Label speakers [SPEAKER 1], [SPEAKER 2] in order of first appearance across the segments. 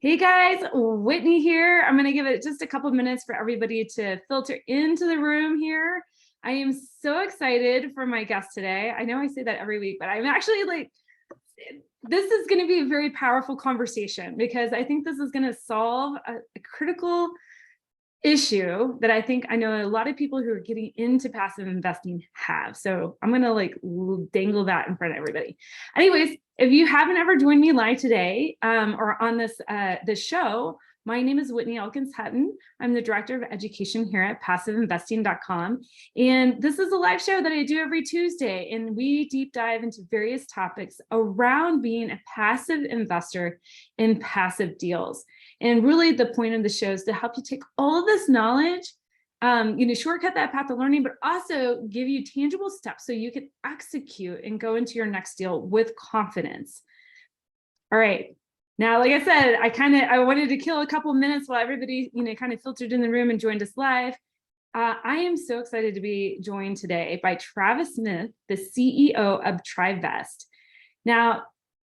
[SPEAKER 1] Hey guys, Whitney here. I'm going to give it just a couple minutes for everybody to filter into the room here. I am so excited for my guest today. I know I say that every week, but I'm actually this is going to be a very powerful conversation because I think this is going to solve a critical issue that I know a lot of people who are getting into passive investing have. So I'm going to dangle that in front of everybody. Anyways, if you haven't ever joined me live today or on this show, my name is Whitney Elkins-Hutten. I'm the Director of Education here at PassiveInvesting.com. And this is a live show that I do every Tuesday. And we deep dive into various topics around being a passive investor in passive deals. And really the point of the show is to help you take all of this knowledge, shortcut that path to learning, but also give you tangible steps so you can execute and go into your next deal with confidence. All right. Now, like I said, I wanted to kill a couple minutes while everybody, kind of filtered in the room and joined us live. I am so excited to be joined today by Travis Smith, the CEO of Tribevest. Now,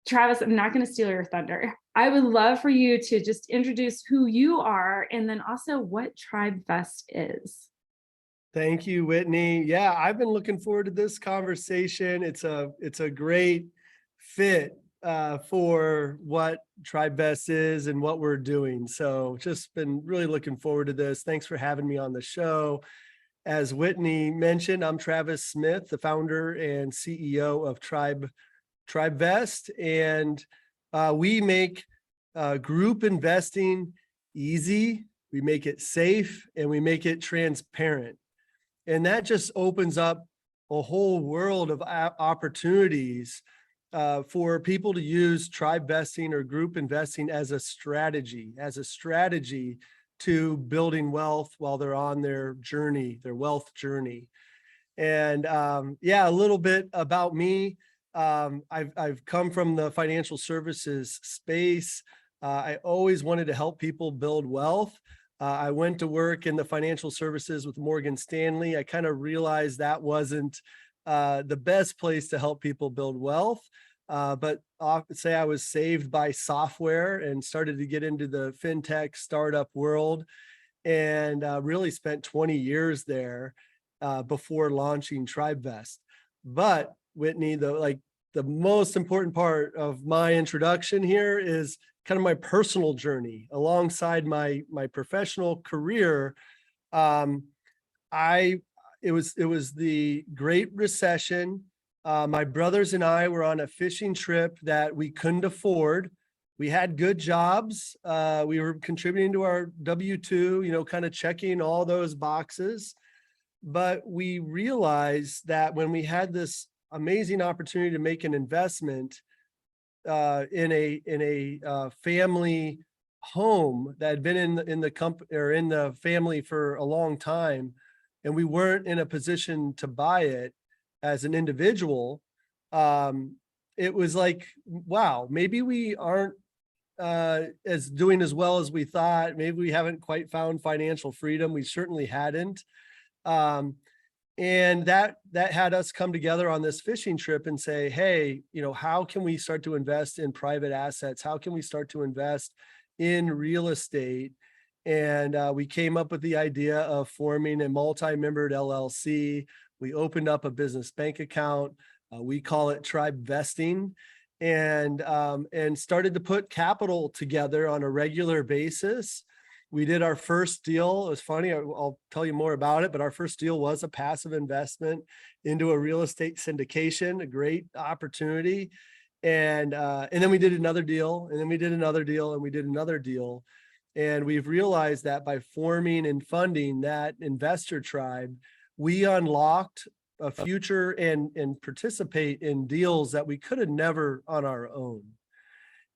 [SPEAKER 1] Travis, I'm not going to steal your thunder. I would love for you to just introduce who you are and then also what Tribevest is.
[SPEAKER 2] Thank you, Whitney. Yeah, I've been looking forward to this conversation. It's a great fit for what Tribevest is and what we're doing. So just been really looking forward to this. Thanks for having me on the show. As Whitney mentioned, I'm Travis Smith, the founder and CEO of Tribevest, and we make group investing easy, we make it safe, and we make it transparent. And that just opens up a whole world of opportunities for people to use Tribevesting or group investing as a strategy to building wealth while they're on their journey, their wealth journey. And yeah, a little bit about me. I've come from the financial services space. I always wanted to help people build wealth. I went to work in the financial services with Morgan Stanley. I kind of realized that wasn't the best place to help people build wealth. But I'll say I was saved by software and started to get into the fintech startup world, and really spent 20 years there before launching Tribevest. But Whitney, the most important part of my introduction here is kind of my personal journey alongside my professional career. It was the Great Recession. My brothers and I were on a fishing trip that we couldn't afford. We had good jobs. We were contributing to our W-2, kind of checking all those boxes. But we realized that when we had this amazing opportunity to make an investment in a family home that had been in the company or in the family for a long time, and we weren't in a position to buy it as an individual, it was like, wow, maybe we aren't doing as well as we thought. Maybe we haven't quite found financial freedom. We certainly hadn't. And that had us come together on this fishing trip and say, hey, how can we start to invest in private assets? How can we start to invest in real estate? And we came up with the idea of forming a multi-membered LLC. We opened up a business bank account. We call it Tribevesting, and started to put capital together on a regular basis. We did our first deal. It was funny. I'll tell you more about it, but our first deal was a passive investment into a real estate syndication, a great opportunity. And then we did another deal, and then we did another deal, and we did another deal. And we've realized that by forming and funding that investor tribe, we unlocked a future and participate in deals that we could have never on our own.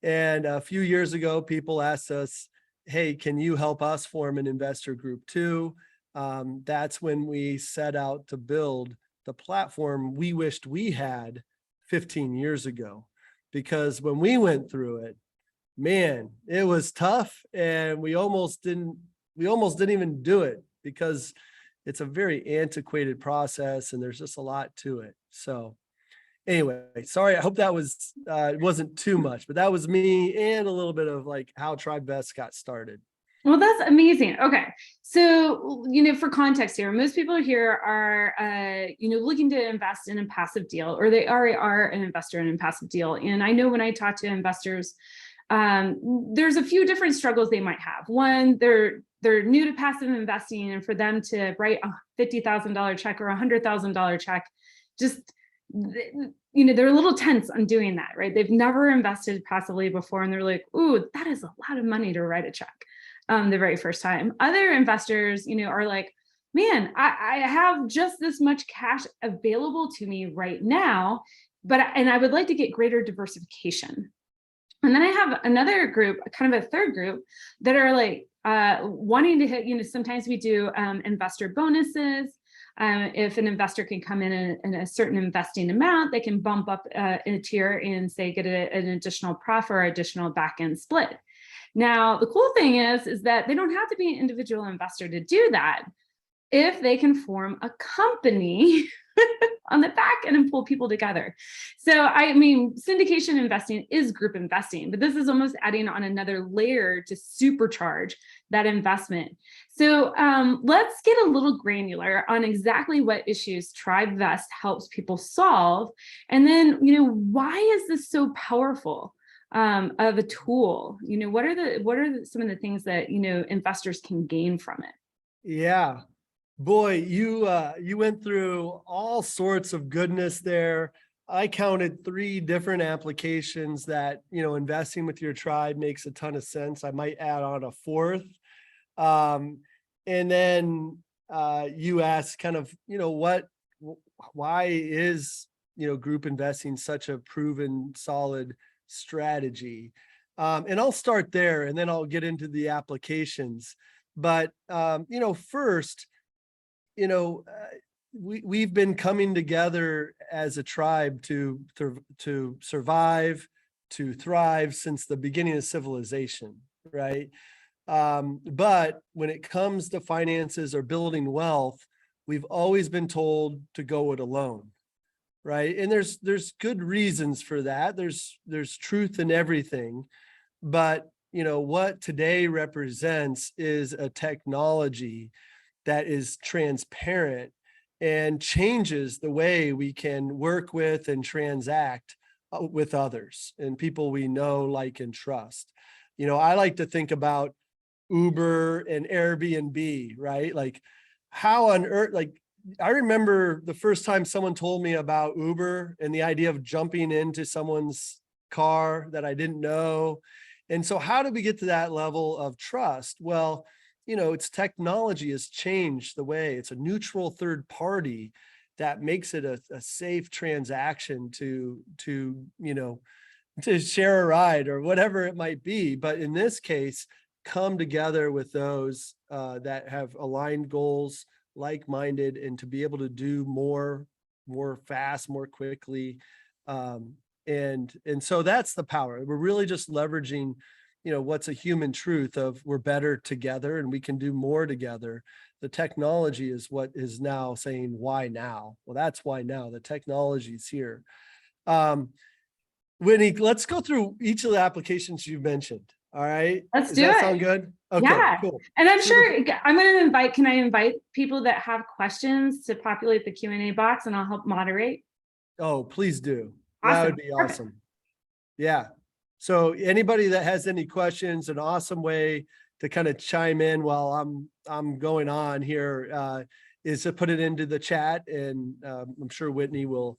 [SPEAKER 2] And a few years ago, people asked us, hey, can you help us form an investor group too? That's when we set out to build the platform we wished we had 15 years ago. Because when we went through it, man, it was tough, and we almost didn't even do it because it's a very antiquated process and there's just a lot to it. So Anyway, sorry. I hope that was, it wasn't too much, but that was me and a little bit of like how Tribevest got started.
[SPEAKER 1] Well, that's amazing. Okay. So, for context here, most people here are, looking to invest in a passive deal, or they already are an investor in a passive deal. And I know when I talk to investors, there's a few different struggles they might have. One, they're new to passive investing, and for them to write a $50,000 check or a $100,000 check, just, they're a little tense on doing that, right? They've never invested passively before, and they're like, ooh, that is a lot of money to write a check the very first time. Other investors, are like, man, I have just this much cash available to me right now, and I would like to get greater diversification. And then I have another group, kind of a third group, that are like wanting to hit, sometimes we do investor bonuses. If an investor can come in a certain investing amount, they can bump up in a tier and say, get an additional pref or additional back-end split. Now, the cool thing is that they don't have to be an individual investor to do that if they can form a company on the back end and pull people together. So, I mean, syndication investing is group investing, but this is almost adding on another layer to supercharge that investment. So let's get a little granular on exactly what issues Tribevest helps people solve. And then, why is this so powerful? Of a tool, what are some of the things that investors can gain from it?
[SPEAKER 2] Yeah, boy, you went through all sorts of goodness there. I counted 3 different applications that investing with your tribe makes a ton of sense. I might add on a 4th, and then you asked kind of why is group investing such a proven solid strategy. And I'll start there and then I'll get into the applications. But, first, we've been coming together as a tribe to survive, to thrive since the beginning of civilization, right? But when it comes to finances or building wealth, we've always been told to go it alone. Right. And there's good reasons for that. There's truth in everything. But, what today represents is a technology that is transparent and changes the way we can work with and transact with others and people we know, like, and trust. I like to think about Uber and Airbnb, right? Like, how on earth, like, I remember the first time someone told me about Uber and the idea of jumping into someone's car that I didn't know. And so how did we get to that level of trust? Well, it's technology has changed the way. It's a neutral third party that makes it a safe transaction to share a ride or whatever it might be. But in this case, come together with those that have aligned goals, like-minded, and to be able to do more fast, more quickly. And so that's the power. We're really just leveraging, what's a human truth of we're better together and we can do more together. The technology is what is now saying, why now? Well, that's why now. The technology is here. Whitney, let's go through each of the applications you mentioned. All right.
[SPEAKER 1] Let's do it.
[SPEAKER 2] Does that sound good? Okay,
[SPEAKER 1] yeah.
[SPEAKER 2] cool.
[SPEAKER 1] And I'm sure I'm going to can I invite people that have questions to populate the Q&A box, and I'll help moderate?
[SPEAKER 2] Oh, please do.
[SPEAKER 1] Awesome.
[SPEAKER 2] That would be awesome. Yeah. So anybody that has any questions, an awesome way to kind of chime in while I'm going on here is to put it into the chat, and I'm sure Whitney will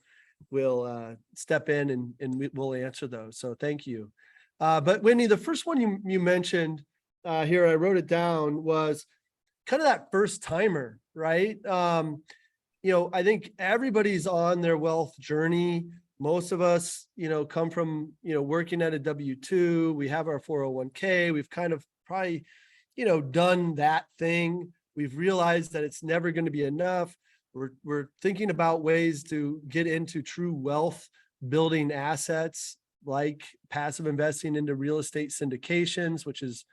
[SPEAKER 2] step in and we'll answer those. So thank you. But Whitney, the first one you mentioned here, I wrote it down, was kind of that first timer, right? I think everybody's on their wealth journey. Most of us, come from, working at a W-2. We have our 401k. We've kind of probably, done that thing. We've realized that it's never going to be enough. We're thinking about ways to get into true wealth building assets, like passive investing into real estate syndications, which is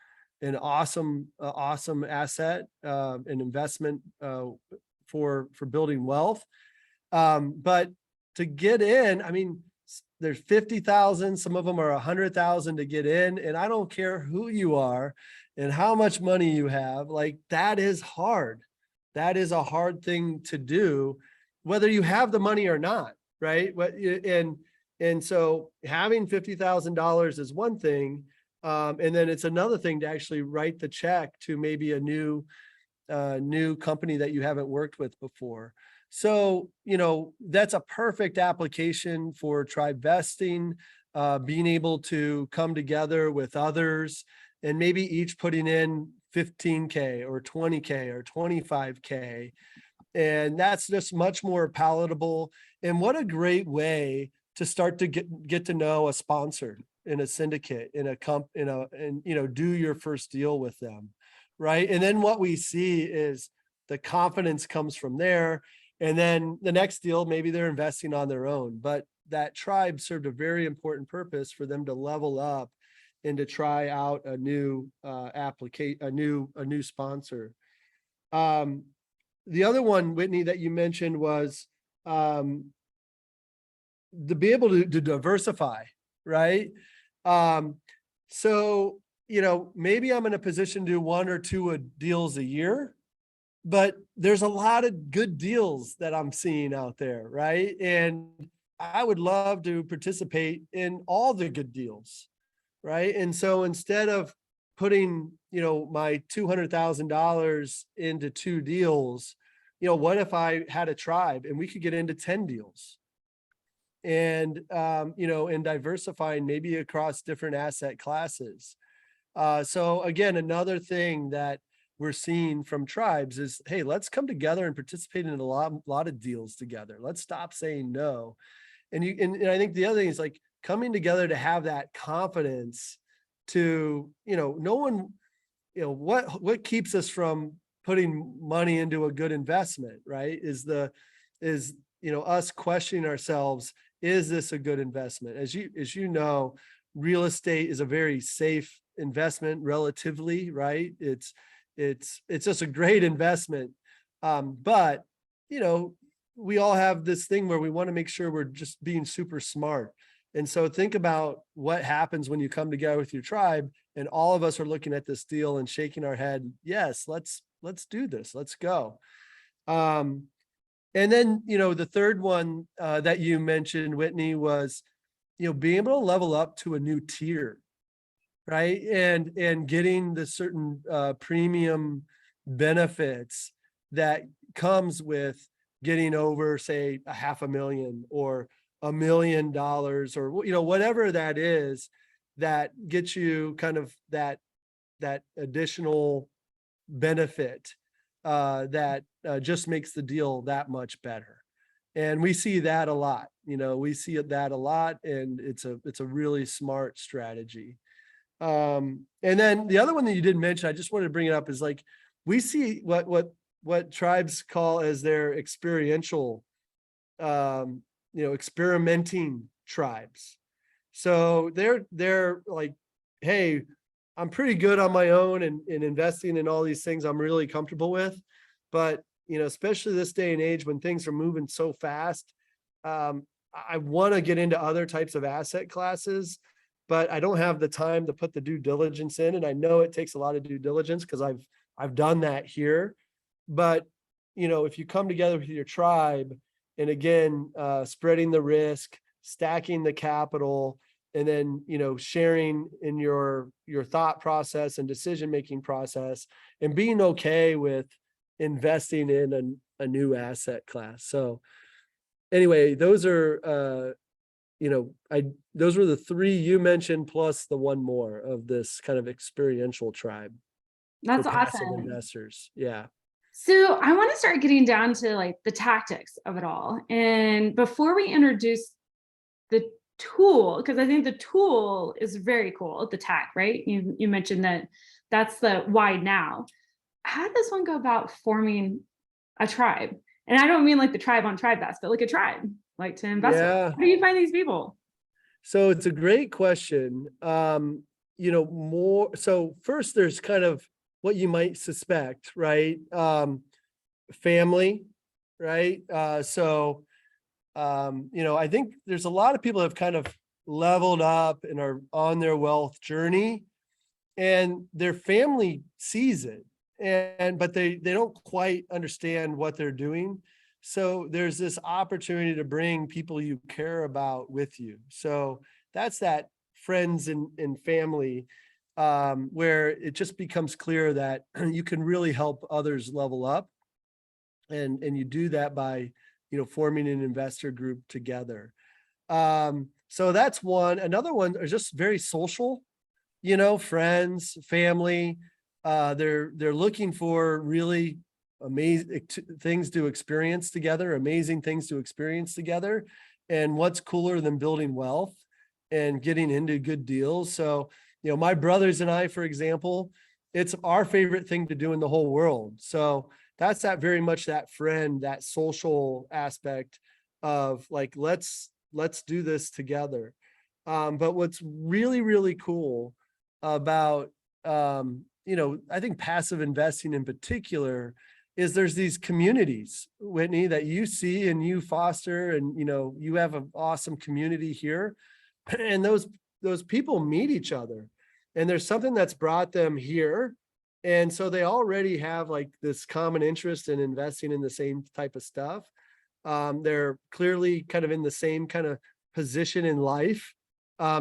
[SPEAKER 2] an awesome asset, an investment for building wealth. But to get in, I mean, there's 50,000, some of them are 100,000 to get in. And I don't care who you are and how much money you have, like that is hard. That is a hard thing to do, whether you have the money or not, right? And so having $50,000 is one thing. And then it's another thing to actually write the check to maybe a new company that you haven't worked with before. So, that's a perfect application for Tribevesting, being able to come together with others and maybe each putting in 15K or 20K or 25K. And that's just much more palatable. And what a great way to start to get to know a sponsor in a syndicate, and do your first deal with them. Right. And then what we see is the confidence comes from there. And then the next deal, maybe they're investing on their own, but that tribe served a very important purpose for them to level up and to try out a new a new sponsor. The other one, Whitney, that you mentioned was to be able to diversify, right? So, maybe I'm in a position to do 1 or 2 deals a year, but there's a lot of good deals that I'm seeing out there, right? And I would love to participate in all the good deals, right? And so instead of putting, my $200,000 into 2 deals, what if I had a tribe and we could get into 10 deals? And, and diversifying maybe across different asset classes. So again, another thing that we're seeing from tribes is, hey, let's come together and participate in a lot of deals together. Let's stop saying no. And I think the other thing is like coming together to have that confidence to, no one, what keeps us from putting money into a good investment, right? Is us questioning ourselves, is this a good investment? As you know, real estate is a very safe investment relatively, right? It's just a great investment. But, we all have this thing where we want to make sure we're just being super smart. And so think about what happens when you come together with your tribe and all of us are looking at this deal and shaking our head. Yes, let's do this. Let's go. And then, the third one that you mentioned, Whitney, was, being able to level up to a new tier, right? And getting the certain premium benefits that comes with getting over, say, $500,000 or $1 million or, whatever that is, that gets you kind of that additional benefit that just makes the deal that much better. And we see that a lot, we see that a lot, and it's a really smart strategy. And then the other one that you didn't mention, I just wanted to bring it up, is like, we see what tribes call as their experiential, experimenting tribes. So they're like, hey, I'm pretty good on my own and investing in all these things I'm really comfortable with. But, especially this day and age when things are moving so fast, I want to get into other types of asset classes, but I don't have the time to put the due diligence in. And I know it takes a lot of due diligence because I've done that here. But, if you come together with your tribe and again, spreading the risk, stacking the capital, and then, sharing in your thought process and decision-making process and being okay with investing in a new asset class. So anyway, those are, those were the 3 you mentioned, plus the one more of this kind of experiential tribe.
[SPEAKER 1] That's
[SPEAKER 2] passive
[SPEAKER 1] awesome.
[SPEAKER 2] investors. Yeah.
[SPEAKER 1] So I want to start getting down to like the tactics of it all. And before we introduce the tool, because I think the tool is very cool, the tack, right? You mentioned that's the why now. How does one go about forming a tribe? And I don't mean like the tribe on Tribevest, but like a tribe, like to invest.
[SPEAKER 2] Yeah.
[SPEAKER 1] How do you find these people?
[SPEAKER 2] So it's a great question. So first there's kind of what you might suspect, right? Family, right? So I think there's a lot of people that have kind of leveled up and are on their wealth journey, and their family sees it, but they don't quite understand what they're doing. So there's this opportunity to bring people you care about with you. So that's that friends and family, where it just becomes clear that you can really help others level up. And you do that by, forming an investor group together. So that's one. Another one is just very social, friends, family. They're looking for really amazing things to experience together, amazing things to experience together. And what's cooler than building wealth and getting into good deals? So, my brothers and I, for example, it's our favorite thing to do in the whole world. So that's that very much that friend, that social aspect of like, let's do this together. But what's really, really cool about, I think passive investing in particular is there's these communities, Whitney, that you see and you foster, and, you have an awesome community here, and those people meet each other, and there's something that's brought them here. And so they already have like this common interest in investing in the same type of stuff. They're clearly kind of in the same kind of position in life.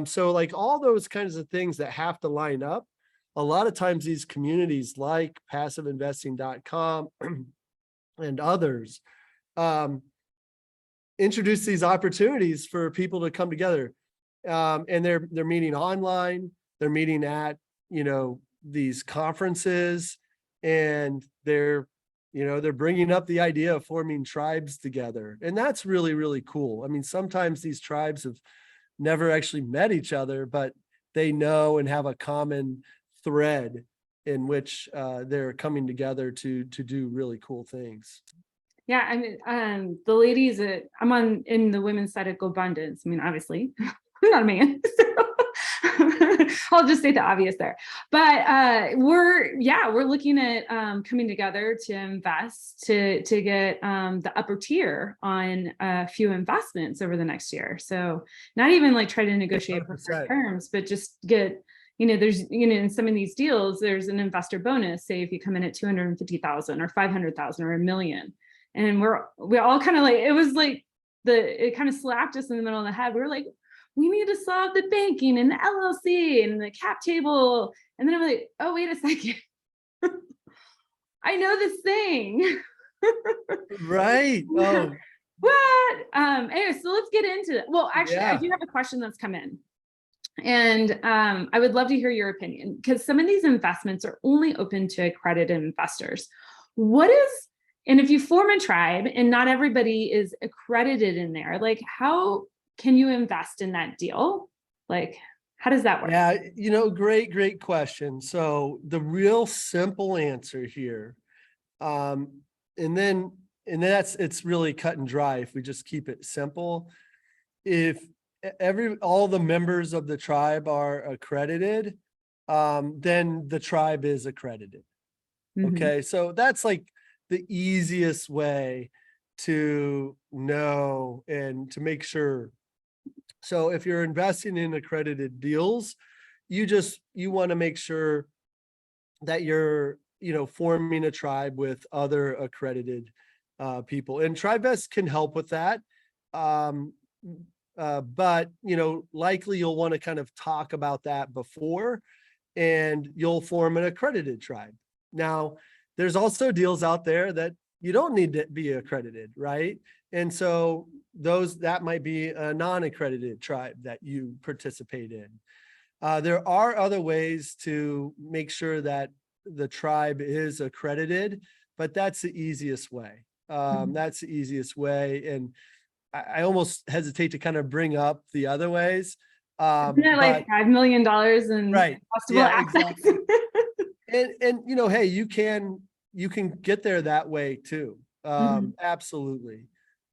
[SPEAKER 2] So like all those kinds of things that have to line up. A lot of times these communities like passiveinvesting.com and others introduce these opportunities for people to come together. And they're meeting online, they're meeting at, these conferences, and they're bringing up the idea of forming tribes together. And that's really, really cool. I mean, sometimes these tribes have never actually met each other, but they know and have a common thread in which they're coming together to do really cool things.
[SPEAKER 1] Yeah, I mean, the ladies I'm in the women's side of GoBundance. I mean, obviously, I'm not a man, so I'll just say the obvious there. But we're looking at coming together to invest to get the upper tier on a few investments over the next year. So not even like try to negotiate perfect terms, but just get, there's, in some of these deals, there's an investor bonus. Say if you come in at 250,000 or 500,000 or $1 million. And we all kind of like, it was like it kind of slapped us in the middle of the head. We were like, we need to solve the banking and the LLC and the cap table. And then I'm like, oh, wait a second. I know this thing.
[SPEAKER 2] Right. Oh.
[SPEAKER 1] What? Anyway, so let's get into it. Well, actually, I do have a question that's come in. And I would love to hear your opinion, because some of these investments are only open to accredited investors. And if you form a tribe and not everybody is accredited in there, like how can you invest in that deal? Like, how does that work?
[SPEAKER 2] Yeah, great question. So the real simple answer here, and it's really cut and dry if we just keep it simple. If all the members of the tribe are accredited, then the tribe is accredited. Mm-hmm. Okay, so that's like the easiest way to know and to make sure. So if you're investing in accredited deals, you want to make sure that you're, forming a tribe with other accredited people, and Tribevest can help with that. But, likely you'll want to kind of talk about that before, and you'll form an accredited tribe. Now, there's also deals out there that you don't need to be accredited, right? And so that might be a non-accredited tribe that you participate in. There are other ways to make sure that the tribe is accredited, but that's the easiest way. That's the easiest way. And I almost hesitate to kind of bring up the other ways.
[SPEAKER 1] Isn't it like $5 million in investable assets?
[SPEAKER 2] Exactly. and hey, you can get there that way too. Absolutely.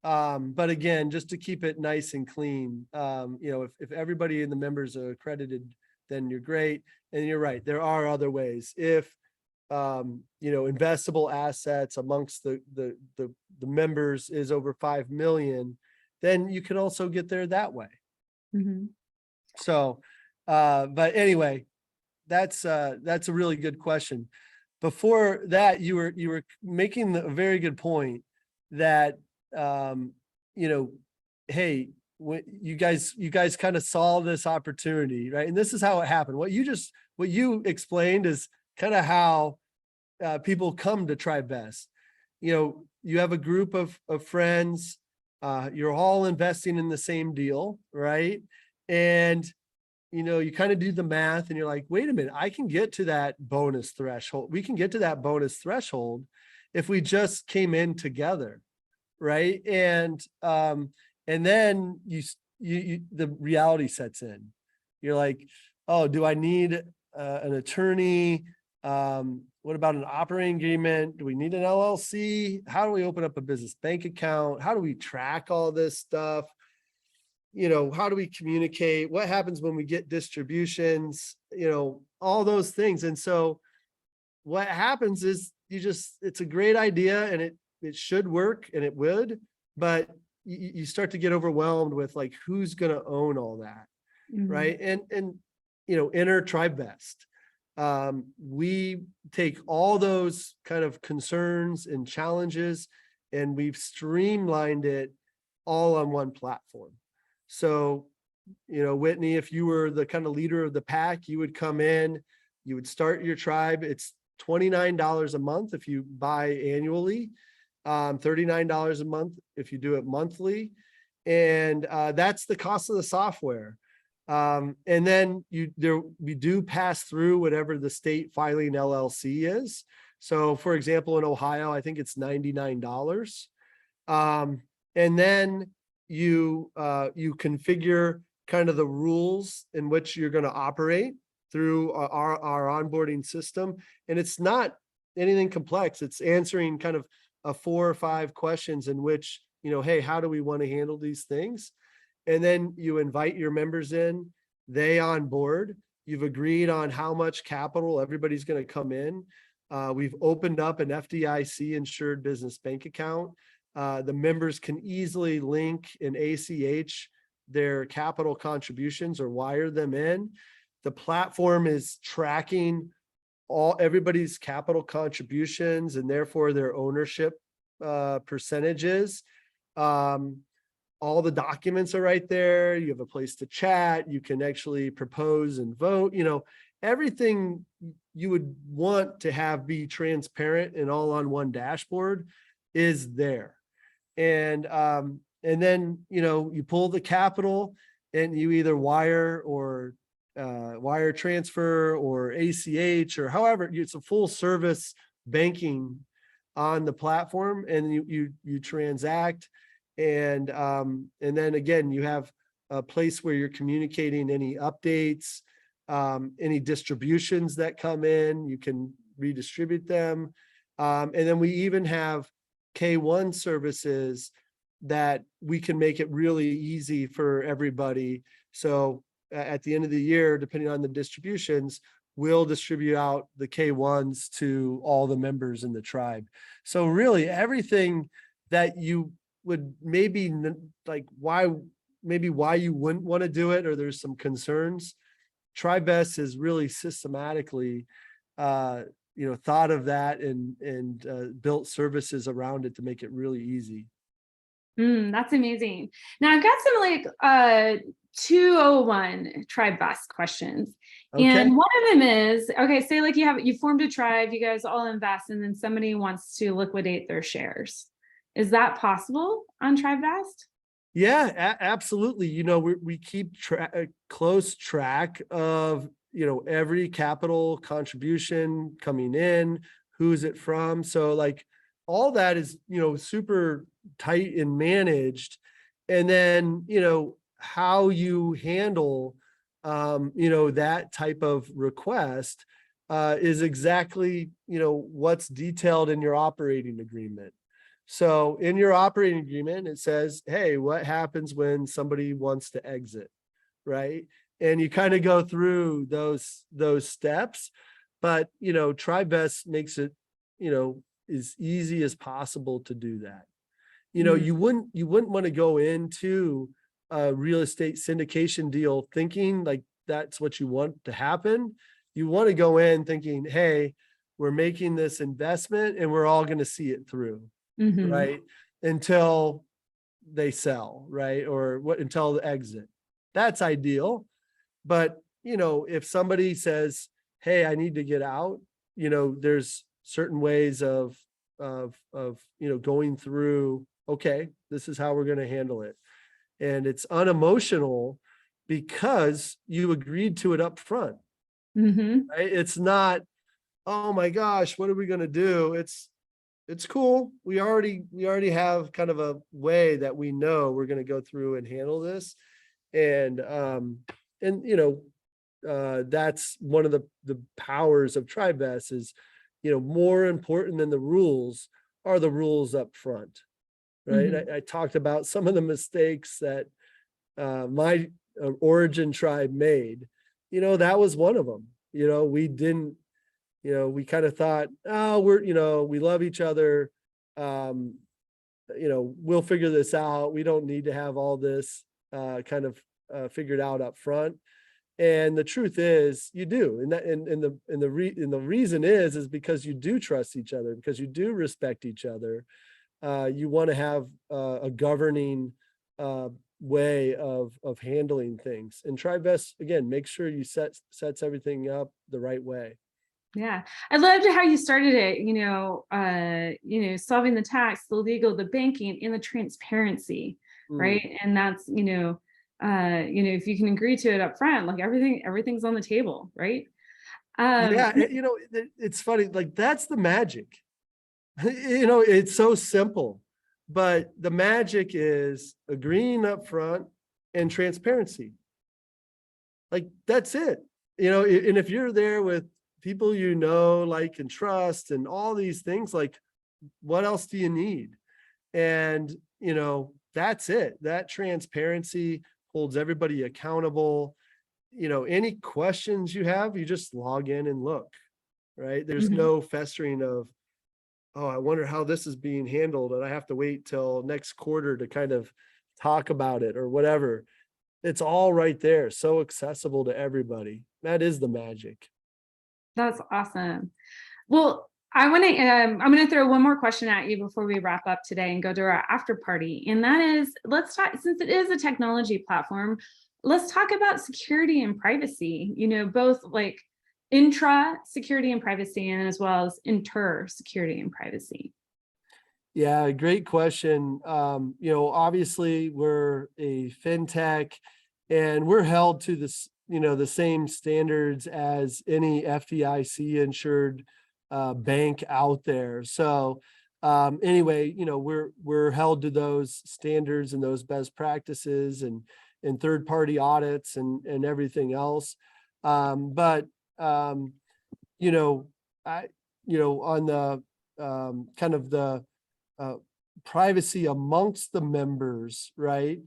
[SPEAKER 2] But again, just to keep it nice and clean, if everybody in the members are accredited, then you're great. And you're right, there are other ways. If investable assets amongst the members is over 5 million, then you can also get there that way.
[SPEAKER 1] Mhm.
[SPEAKER 2] So, but anyway, that's a really good question. Before that, you were making a very good point that, you know, hey, you guys kind of saw this opportunity, right? And this is how it happened. What you explained is kind of how people come to Tribevest. You know, you have a group of friends, you're all investing in the same deal, right? And you know, you kind of do the math and you're like, wait a minute, I can get to that bonus threshold. We can get to that bonus threshold if we just came in together, right? And then the reality sets in. You're like, oh, do I need an attorney? What about an operating agreement? Do we need an LLC? How do we open up a business bank account? How do we track all this stuff? You know, how do we communicate? What happens when we get distributions? You know, all those things. And so what happens is it's a great idea and it should work and it would, but you start to get overwhelmed with like, who's going to own all that?
[SPEAKER 1] Mhm.
[SPEAKER 2] Right. And, you know, enter Tribevest. We take all those kind of concerns and challenges and we've streamlined it all on one platform. So, you know, Whitney, if you were the kind of leader of the pack, you would come in, you would start your tribe. It's $29 a month if you buy annually, $39 a month if you do it monthly. And that's the cost of the software. And then we do pass through whatever the state filing LLC is. So for example, in Ohio, I think it's $99. And then you configure kind of the rules in which you're going to operate through our onboarding system. And it's not anything complex. It's answering kind of 4 or 5 questions in which, you know, hey, how do we want to handle these things? And then you invite your members in, they on board, you've agreed on how much capital everybody's going to come in. We've opened up an FDIC insured business bank account. The members can easily link and ACH their capital contributions or wire them in. The platform is tracking everybody's capital contributions and therefore their ownership percentages. All the documents are right there. You have a place to chat. You can actually propose and vote. You know, everything you would want to have be transparent and all on one dashboard is there. And then, you know, you pull the capital and you either wire or wire transfer or ACH or however, it's a full service banking on the platform, and you transact. And then again, you have a place where you're communicating any updates, any distributions that come in, you can redistribute them. And then we even have K1 services that we can make it really easy for everybody. So at the end of the year, depending on the distributions, we'll distribute out the K1s to all the members in the tribe. So really everything that you would maybe like, why you wouldn't want to do it, or there's some concerns, Tribevest is really systematically you know, thought of that and built services around it to make it really easy.
[SPEAKER 1] That's amazing. Now I've got some like 201 Tribevest questions.
[SPEAKER 2] Okay.
[SPEAKER 1] And one of them is, okay, say like you formed a tribe, you guys all invest, and then somebody wants to liquidate their shares. Is that possible on Tribevest?
[SPEAKER 2] Yeah, absolutely. You know, we keep close track of, you know, every capital contribution coming in, who's it from. So like all that is, you know, super tight and managed. And then, you know, how you handle, you know, that type of request is exactly, you know, what's detailed in your operating agreement. So in your operating agreement, it says, hey, what happens when somebody wants to exit, right? And you kind of go through those steps, but, you know, Tribevest makes it, you know, as easy as possible to do that. you wouldn't want to go into a real estate syndication deal thinking like that's what you want to happen. You want to go in thinking, hey, we're making this investment and we're all going to see it through, right? Until they sell, right? Or until the exit. That's ideal. But, if somebody says, hey, I need to get out, there's certain ways of going through, okay, this is how we're going to handle it. And it's unemotional because you agreed to it up front, right? It's not, oh my gosh, what are we going to do? It's cool. We already have kind of a way that we know we're going to go through and handle this. And that's one of the powers of Tribevest is, more important than the rules are the rules up front, right? I talked about some of the mistakes that my origin tribe made. That was one of them. We didn't, we kind of thought, oh, we love each other. We'll figure this out. We don't need to have all this kind of figured out up front. And the truth is you do. And the reason is because you do trust each other, because you do respect each other. You want to have a governing way of handling things. And Tribevest, again, make sure you sets everything up the right way.
[SPEAKER 1] Yeah, I loved how you started it, solving the tax, the legal, the banking, and the transparency, right? And that's, if you can agree to it up front, like everything's on the table, right?
[SPEAKER 2] It's funny, like that's the magic. It's so simple, but the magic is agreeing up front and transparency. Like that's it. And if you're there with people like and trust and all these things, like what else do you need? And that's it. That transparency holds everybody accountable. Any questions you have, you just log in and look, right? There's no festering of, oh, I wonder how this is being handled, and I have to wait till next quarter to kind of talk about it or whatever. It's all right there, so accessible to everybody. That is the magic.
[SPEAKER 1] That's awesome. Well, I'm going to throw one more question at you before we wrap up today and go to our after party. And that is, let's talk, since it is a technology platform, let's talk about security and privacy, both like intra security and privacy, and as well as inter security and privacy.
[SPEAKER 2] Yeah, great question. Obviously we're a fintech and we're held to this, the same standards as any FDIC insured bank out there. So anyway, we're held to those standards and those best practices and third-party audits and everything else. But on the kind of the privacy amongst the members, right?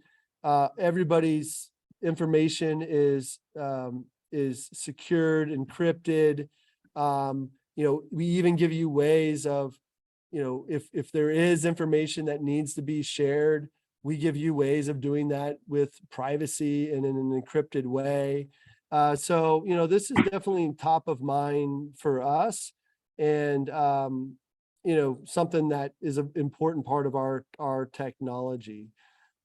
[SPEAKER 2] Everybody's information is secured, encrypted. We even give you ways of, if there is information that needs to be shared, we give you ways of doing that with privacy and in an encrypted way. So this is definitely top of mind for us, and something that is an important part of our technology.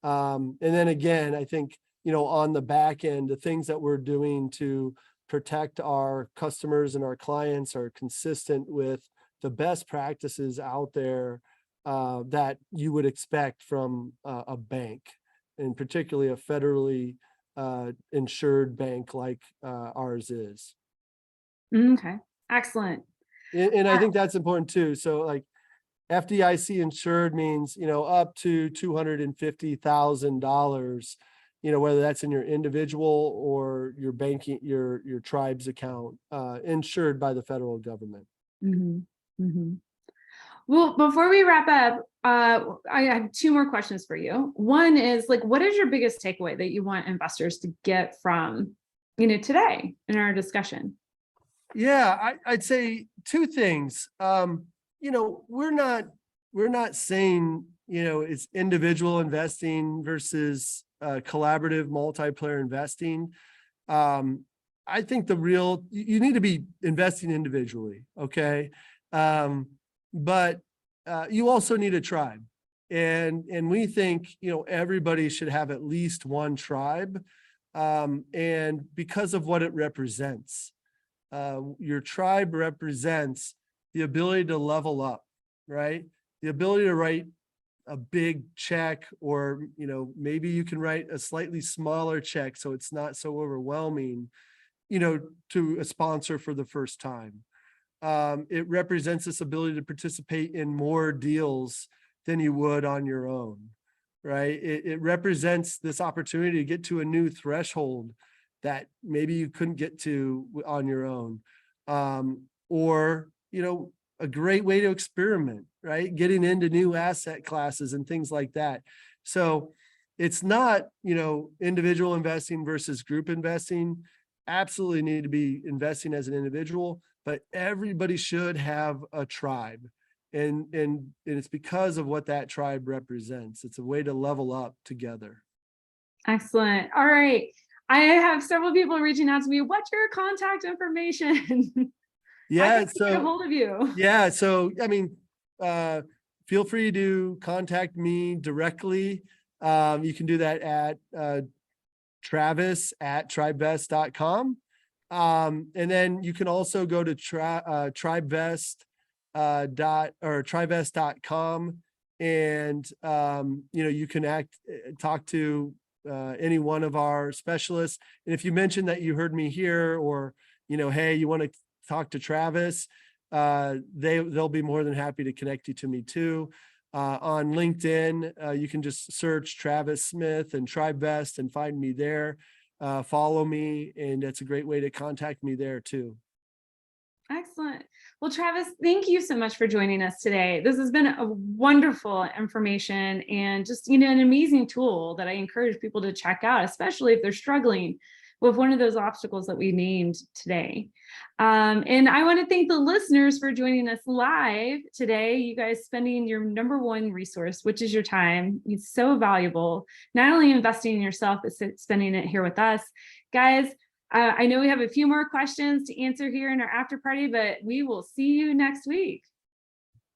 [SPEAKER 2] And then again, I think on the back end, the things that we're doing to protect our customers and our clients are consistent with the best practices out there that you would expect from a bank, and particularly a federally insured bank like ours is.
[SPEAKER 1] Okay, excellent.
[SPEAKER 2] And I think that's important too. So like FDIC insured means, up to $250,000, whether that's in your individual or your banking, your tribe's account, insured by the federal government.
[SPEAKER 1] Well, before we wrap up, I have two more questions for you. One is like, what is your biggest takeaway that you want investors to get from, today in our discussion?
[SPEAKER 2] Yeah, I'd say two things. We're not saying it's individual investing versus collaborative multiplayer investing. I think you need to be investing individually, okay? But you also need a tribe. And we think, everybody should have at least one tribe. And because of what it represents, your tribe represents the ability to level up, right? The ability to write a big check, or, maybe you can write a slightly smaller check so it's not so overwhelming, to a sponsor for the first time. It represents this ability to participate in more deals than you would on your own, right? It represents this opportunity to get to a new threshold that maybe you couldn't get to on your own. Or, a great way to experiment, right? Getting into new asset classes and things like that. So it's not, individual investing versus group investing. Absolutely need to be investing as an individual, but everybody should have a tribe. And it's because of what that tribe represents. It's a way to level up together.
[SPEAKER 1] Excellent. All right. I have several people reaching out to me. What's your contact information?
[SPEAKER 2] Yeah.
[SPEAKER 1] Get a hold of you.
[SPEAKER 2] Yeah. So, feel free to contact me directly. You can do that at Travis@tribevest.com. And then you can also go to Tribevest.com, and you can talk to any one of our specialists. And if you mention that you heard me here, or hey, you want to talk to Travis, they'll be more than happy to connect you to me too. On LinkedIn, you can just search Travis Smith and Tribevest and find me there. Follow me, and that's a great way to contact me there too.
[SPEAKER 1] Excellent. Well, Travis, thank you so much for joining us today. This has been a wonderful information, and just, an amazing tool that I encourage people to check out, especially if they're struggling with one of those obstacles that we named today. And I want to thank the listeners for joining us live today. You guys spending your number one resource, which is your time. It's so valuable, not only investing in yourself, but spending it here with us. Guys, I know we have a few more questions to answer here in our after party, but we will see you next week.